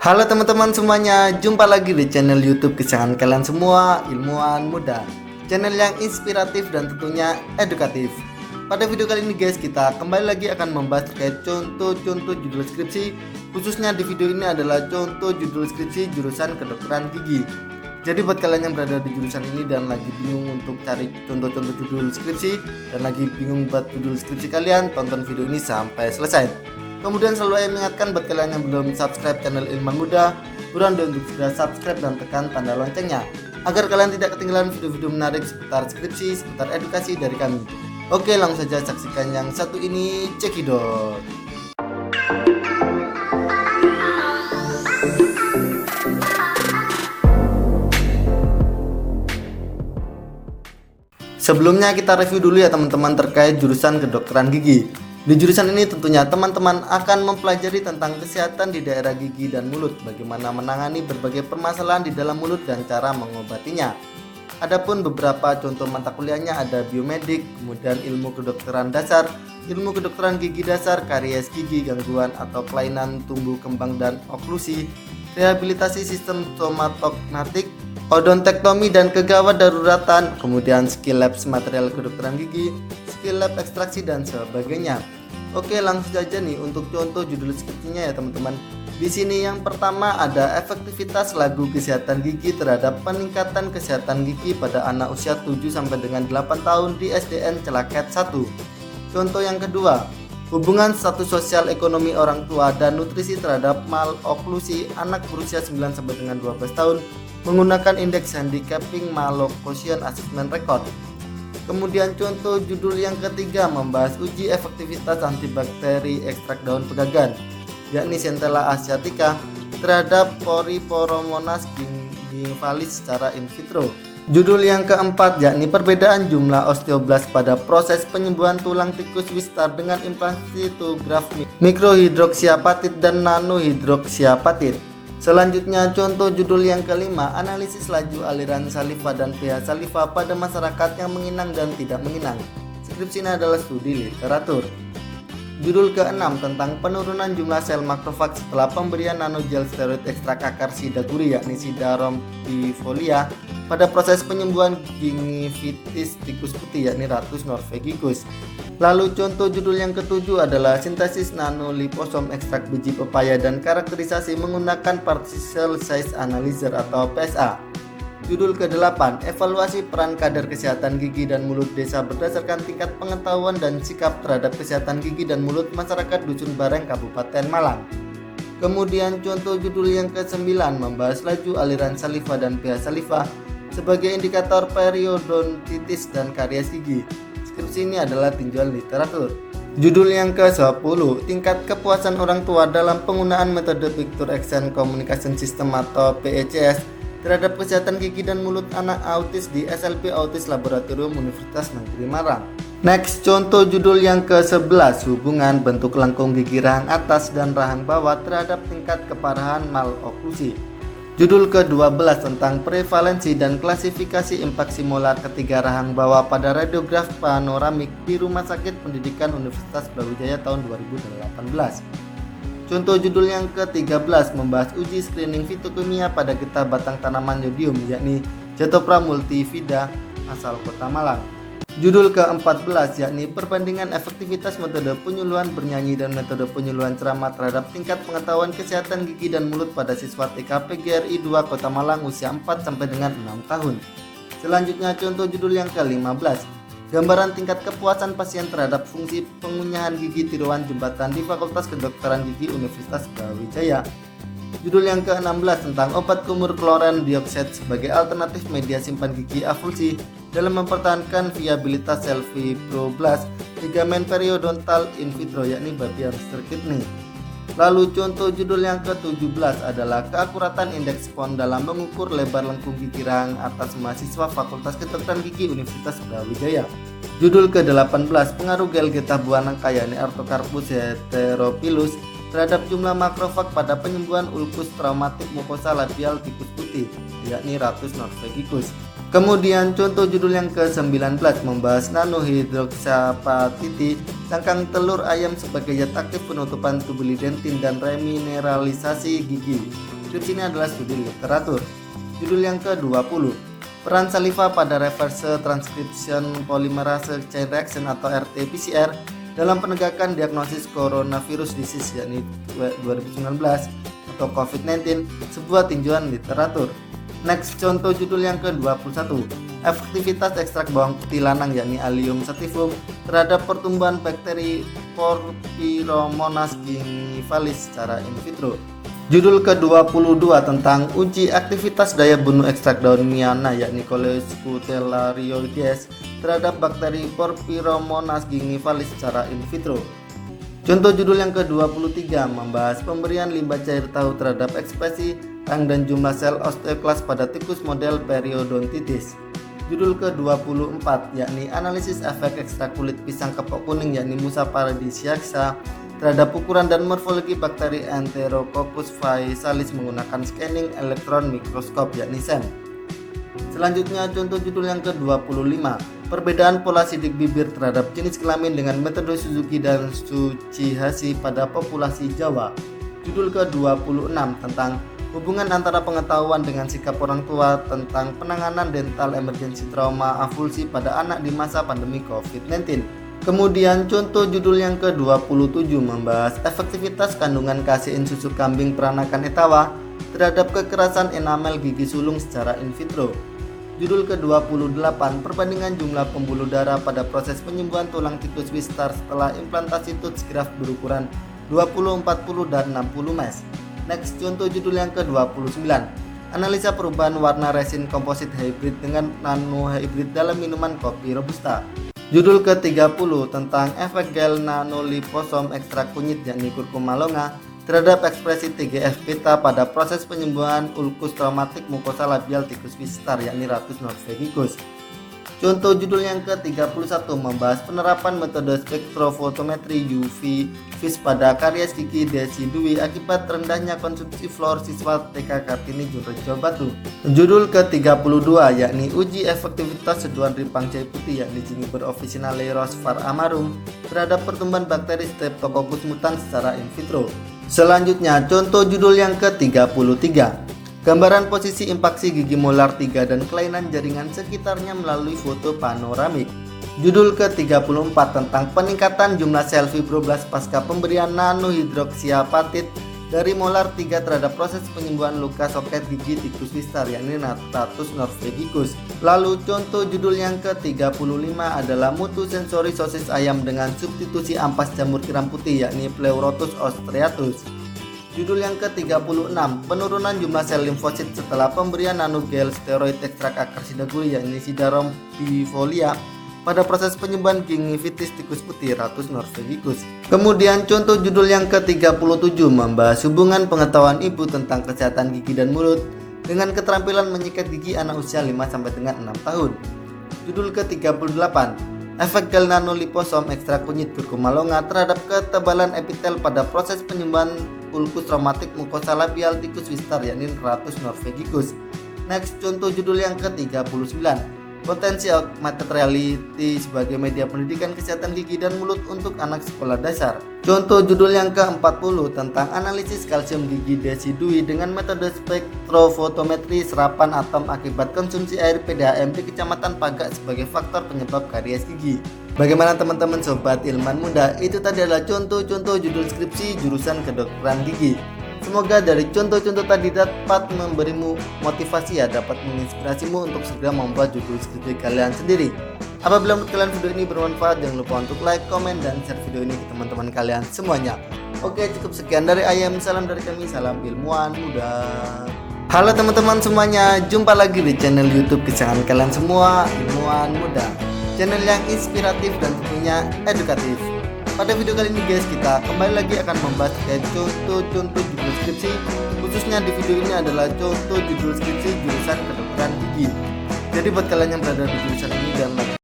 Halo teman-teman semuanya, jumpa lagi di channel YouTube kesayangan kalian semua, Ilmuwan Muda. Channel yang inspiratif dan tentunya edukatif. Pada video kali ini guys, kita kembali lagi akan membahas terkait contoh-contoh judul skripsi. Khususnya di video ini adalah contoh judul skripsi jurusan kedokteran gigi. Jadi buat kalian yang berada di jurusan ini dan lagi bingung untuk cari contoh-contoh judul skripsi dan lagi bingung buat judul skripsi kalian, tonton video ini sampai selesai. Kemudian selalu saya mengingatkan buat kalian yang belum subscribe channel Ilmuwan Muda, buruan dong untuk segera subscribe dan tekan tanda loncengnya agar kalian tidak ketinggalan video-video menarik seputar skripsi, seputar edukasi dari kami. Oke, langsung saja saksikan yang satu ini, cekidot. Sebelumnya kita review dulu ya teman-teman terkait jurusan kedokteran gigi. Di jurusan ini tentunya teman-teman akan mempelajari tentang kesehatan di daerah gigi dan mulut, bagaimana menangani berbagai permasalahan di dalam mulut dan cara mengobatinya. Adapun beberapa contoh mata kuliahnya ada biomedik, kemudian ilmu kedokteran dasar, ilmu kedokteran gigi dasar, karies gigi, gangguan atau kelainan tumbuh kembang dan oklusi, rehabilitasi sistem stomatognatik, odontektomi dan kegawat daruratan, kemudian skill lab material kedokteran gigi, skill lab ekstraksi dan sebagainya. Oke, langsung saja nih untuk contoh judul skripsinya ya teman-teman. Di sini yang pertama ada efektivitas lagu kesehatan gigi terhadap peningkatan kesehatan gigi pada anak usia 7 sampai dengan 8 tahun di SDN Celaket 1. Contoh yang kedua, hubungan status sosial ekonomi orang tua dan nutrisi terhadap maloklusi anak berusia 9 sampai dengan 12 tahun menggunakan indeks handicapping malocclusion assessment record. Kemudian contoh judul yang ketiga membahas uji efektivitas antibakteri ekstrak daun pegagan, yakni Centella asiatica terhadap Poriporomonas gingivalis secara in vitro. Judul yang keempat yakni perbedaan jumlah osteoblast pada proses penyembuhan tulang tikus Wistar dengan implantasi graf mikrohidroksiapatit dan nanohidroksiapatit. Selanjutnya contoh judul yang kelima, analisis laju aliran saliva dan pH saliva pada masyarakat yang menginang dan tidak menginang. Skripsi ini adalah studi literatur. Judul ke-6 tentang penurunan jumlah sel makrofag setelah pemberian nanogel steroid ekstrak akar Sidaguri yakni Sida rompifolia pada proses penyembuhan gingivitis tikus putih yakni Ratus norvegicus. Lalu contoh judul yang ketujuh adalah sintesis nanoliposom ekstrak biji pepaya dan karakterisasi menggunakan particle size analyzer atau PSA. Judul ke-8, evaluasi peran kader kesehatan gigi dan mulut desa berdasarkan tingkat pengetahuan dan sikap terhadap kesehatan gigi dan mulut masyarakat Dusun Bareng Kabupaten Malang. Kemudian contoh judul yang ke-9 membahas laju aliran saliva dan pH saliva sebagai indikator periodontitis dan karies gigi. Skripsi ini adalah tinjauan literatur. Judul yang ke-10, tingkat kepuasan orang tua dalam penggunaan metode Picture Action Communication System atau PACS terhadap kesehatan gigi dan mulut anak autis di SLP Autis Laboratorium Universitas Negeri Malang. Next, contoh judul yang ke-11, hubungan bentuk lengkung gigi rahang atas dan rahang bawah terhadap tingkat keparahan maloklusi. Judul ke-12 tentang prevalensi dan klasifikasi impaksi molar ketiga rahang bawah pada radiograf panoramik di Rumah Sakit Pendidikan Universitas Brawijaya tahun 2018. Contoh judul yang ke-13 membahas uji screening fitokimia pada getah batang tanaman yodium yakni Jatopra multivida asal Kota Malang. Judul ke-14 yakni perbandingan efektivitas metode penyuluhan bernyanyi dan metode penyuluhan ceramah terhadap tingkat pengetahuan kesehatan gigi dan mulut pada siswa TK PGRI 2 Kota Malang usia 4 sampai dengan 6 tahun. Selanjutnya contoh judul yang ke-15, gambaran tingkat kepuasan pasien terhadap fungsi pengunyahan gigi tiruan jembatan di Fakultas Kedokteran Gigi Universitas Brawijaya. Judul yang ke-16 tentang obat kumur kloren dioksida sebagai alternatif media simpan gigi avulsi dalam mempertahankan viabilitas sel fibroblast ligamen periodontal in vitro yakni babi hamster kidney. Lalu contoh judul yang ke-17 adalah keakuratan indeks pon dalam mengukur lebar lengkung gigi rahang atas mahasiswa Fakultas Kedokteran Gigi Universitas Brawijaya. Judul ke-18 pengaruh gel getah buah nangka yakni Artocarpus heteropilus terhadap jumlah makrofag pada penyembuhan ulkus traumatik mukosa labial tikus putih yakni Ratus norvegicus. Kemudian contoh judul yang ke-19 membahas nanohidroksapatiti, cangkang telur ayam sebagai zat aktif penutupan tubuli dentin dan remineralisasi gigi. Skripsi ini adalah studi literatur. Judul yang ke-20, peran saliva pada reverse transcription polymerase chain reaction atau RT-PCR dalam penegakan diagnosis coronavirus disease, yakni 2019 atau COVID-19, sebuah tinjauan literatur. Next, contoh judul yang ke-21, efektivitas ekstrak bawang putih lanang yakni Allium sativum terhadap pertumbuhan bakteri Porphyromonas gingivalis secara in vitro. Judul ke-22 tentang uji aktivitas daya bunuh ekstrak daun miana yakni Choleclutelarioides terhadap bakteri Porphyromonas gingivalis secara in vitro. Contoh judul yang ke-23 membahas pemberian limbah cair tahu terhadap ekspresi rang dan jumlah sel osteoklas pada tikus model periodontitis. Judul ke-24 yakni analisis efek ekstrak kulit pisang kepok kuning yakni Musa paradisiaca terhadap ukuran dan morfologi bakteri Enterococcus faecalis menggunakan scanning elektron mikroskop yakni SEM. Selanjutnya contoh judul yang ke-25, perbedaan pola sidik bibir terhadap jenis kelamin dengan metode Suzuki dan Tsuchihashi pada populasi Jawa. Judul ke-26 tentang hubungan antara pengetahuan dengan sikap orang tua tentang penanganan dental emergency trauma avulsi pada anak di masa pandemi COVID-19. Kemudian contoh judul yang ke-27 membahas efektivitas kandungan kasein susu kambing peranakan etawa terhadap kekerasan enamel gigi sulung secara in vitro. Judul ke-28 perbandingan jumlah pembuluh darah pada proses penyembuhan tulang tikus Wistar setelah implantasi tooth graft berukuran 20, 40, dan 60 mes. Next, contoh judul yang ke-29, analisa perubahan warna resin komposit hybrid dengan nano hybrid dalam minuman kopi robusta. Judul ke-30 tentang efek gel nanoliposom ekstrak kunyit yakni kurkuma longa terhadap ekspresi TGF-beta pada proses penyembuhan ulkus traumatik mukosa labial tikus Wistar yakni Ratus norvegicus. Contoh judul yang ke-31 membahas penerapan metode spektrofotometri UV vis pada karies gigi Desi Dwi akibat rendahnya konsumsi fluor siswa TK Kartini Jurjo Batu. Judul ke-32 yakni uji efektivitas seduhan ripang jahe putih yakni Juniper officinale Rosvar amarum terhadap pertumbuhan bakteri Streptococcus mutans secara in vitro. Selanjutnya contoh judul yang ke-33, gambaran posisi impaksi gigi molar 3 dan kelainan jaringan sekitarnya melalui foto panoramik. Judul ke-34 tentang peningkatan jumlah sel fibroblast pasca pemberian nanohidroksiapatit dari molar 3 terhadap proses penyembuhan luka soket gigi tikus Wistar yakni Ratus norvegicus. Lalu contoh judul yang ke-35 adalah mutu sensori sosis ayam dengan substitusi ampas jamur tiram putih yakni Pleurotus ostreatus. Judul yang ke-36, penurunan jumlah sel limfosit setelah pemberian nanogel steroid ekstrak akar sidaguli yakni Sidarom bifolia pada proses penyembuhan gingivitis tikus putih Ratus norvegicus. Kemudian contoh judul yang ke-37 membahas hubungan pengetahuan ibu tentang kesehatan gigi dan mulut dengan keterampilan menyikat gigi anak usia 5 sampai dengan 6 tahun. Judul ke-38, efek gel nanoliposom ekstrak kunyit kurkuma longa terhadap ketebalan epitel pada proses penyembuhan ulkus traumatik mukosa labial tikus Wistar yakni Ratus norvegicus. Next, contoh judul yang ke-39, potensi augmented reality sebagai media pendidikan kesehatan gigi dan mulut untuk anak sekolah dasar. Contoh judul yang ke-40 tentang analisis kalsium gigi Desi Dwi dengan metode spektrofotometri serapan atom akibat konsumsi air PDAM di Kecamatan Pagak sebagai faktor penyebab karies gigi. Bagaimana teman-teman sobat ilmuwan muda? Itu tadi adalah contoh-contoh judul skripsi jurusan kedokteran gigi. Semoga dari contoh-contoh tadi dapat memberimu motivasi dapat menginspirasimu untuk segera membuat judul skripsi kalian sendiri. Apabila menurut kalian video ini bermanfaat, jangan lupa untuk like, komen, dan share video ini ke teman-teman kalian semuanya. Oke, cukup sekian dari Ayam, salam dari kami, salam ilmuwan muda. Halo teman-teman semuanya, jumpa lagi di channel YouTube kesayangan kalian semua, Ilmuwan Muda. Channel yang inspiratif dan tentunya edukatif. Pada video kali ini guys, kita kembali lagi akan membahas contoh-contoh judul skripsi. Khususnya di video ini adalah contoh judul skripsi jurusan kedokteran gigi. Jadi buat kalian yang berada di jurusan ini, jangan